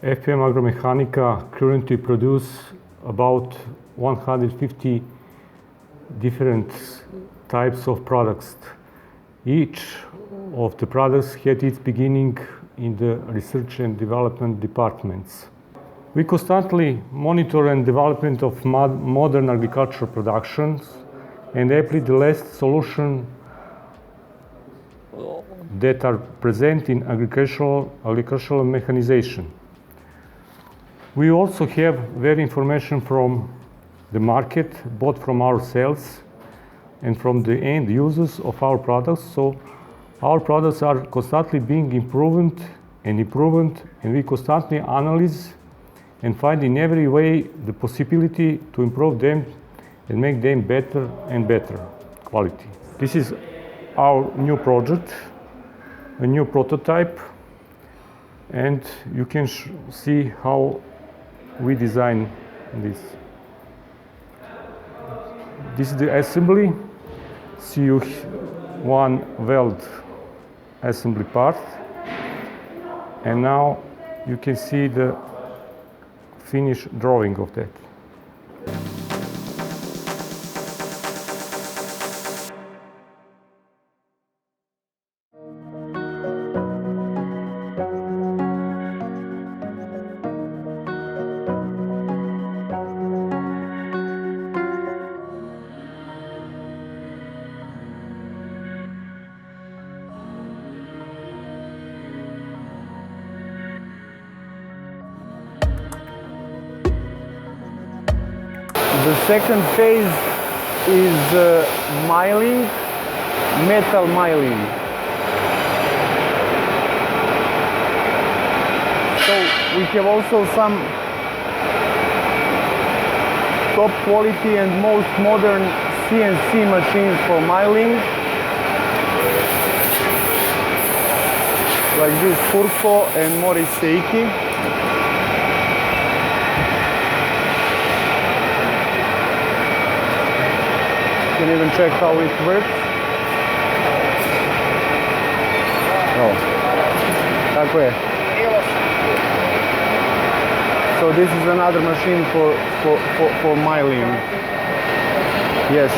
FPM Agromechanica currently produce about 150 different types of products. Each of the products had its beginning in the research and development departments. We constantly monitor and development of modern agricultural productions and apply the latest solution that are present in agricultural mechanization. We also have very information from the market, both from our sales and from the end users of our products. So our products are constantly being improved, and we constantly analyze and find in every way the possibility to improve them and make them better and better quality. This is our new project, a new prototype, and you can see how we design this. This is the assembly. See you one weld assembly part, and now you can see the finished drawing of that. The second phase is milling, metal milling. So we have also some top quality and most modern CNC machines for milling, like this Furco and Morris Seiki. You can even check how it works. Oh, tako je. So this is another machine for milling. Yes.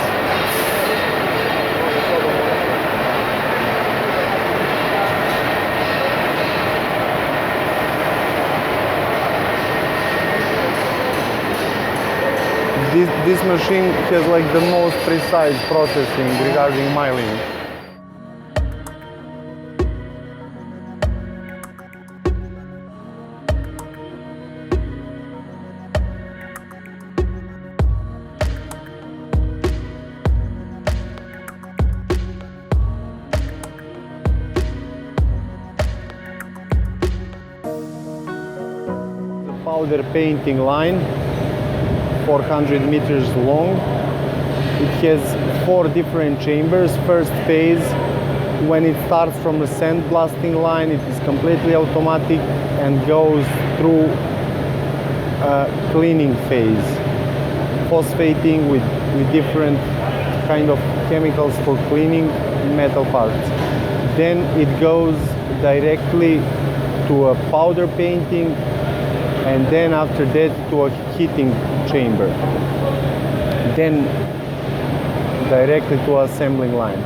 This machine has like the most precise processing regarding milling. The powder painting line, 400 meters long. It has 4 different chambers. First phase, when it starts from the sandblasting line, it is completely automatic and goes through a cleaning phase, phosphating with different kind of chemicals for cleaning metal parts. Then it goes directly to a powder painting, and then after that to a heating chamber, then directly to assembling line.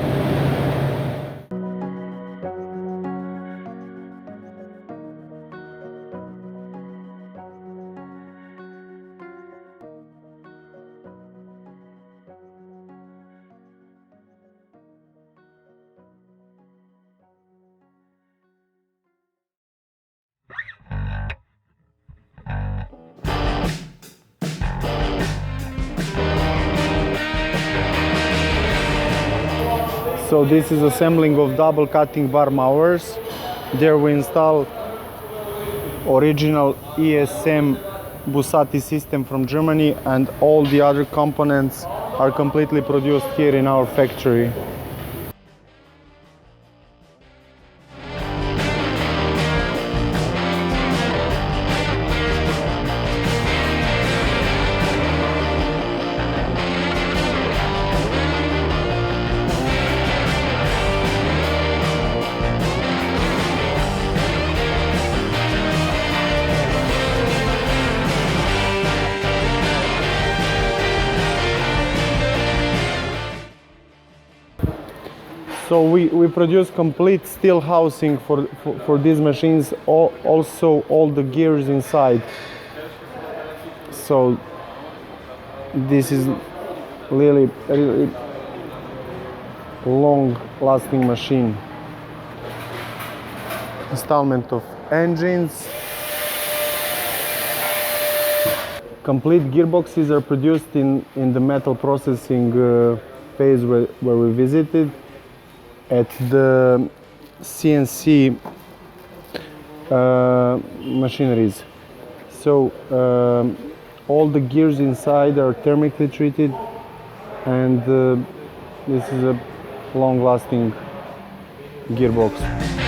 So this is assembling of double cutting bar mowers. There we install original ESM Busati system from Germany, and all the other components are completely produced here in our factory. So we produce complete steel housing for these machines, also all the gears inside. So this is really long-lasting machine. Installment of engines. Complete gearboxes are produced in the metal processing phase where we visited at the CNC machineries. So all the gears inside are thermically treated, and this is a long-lasting gearbox.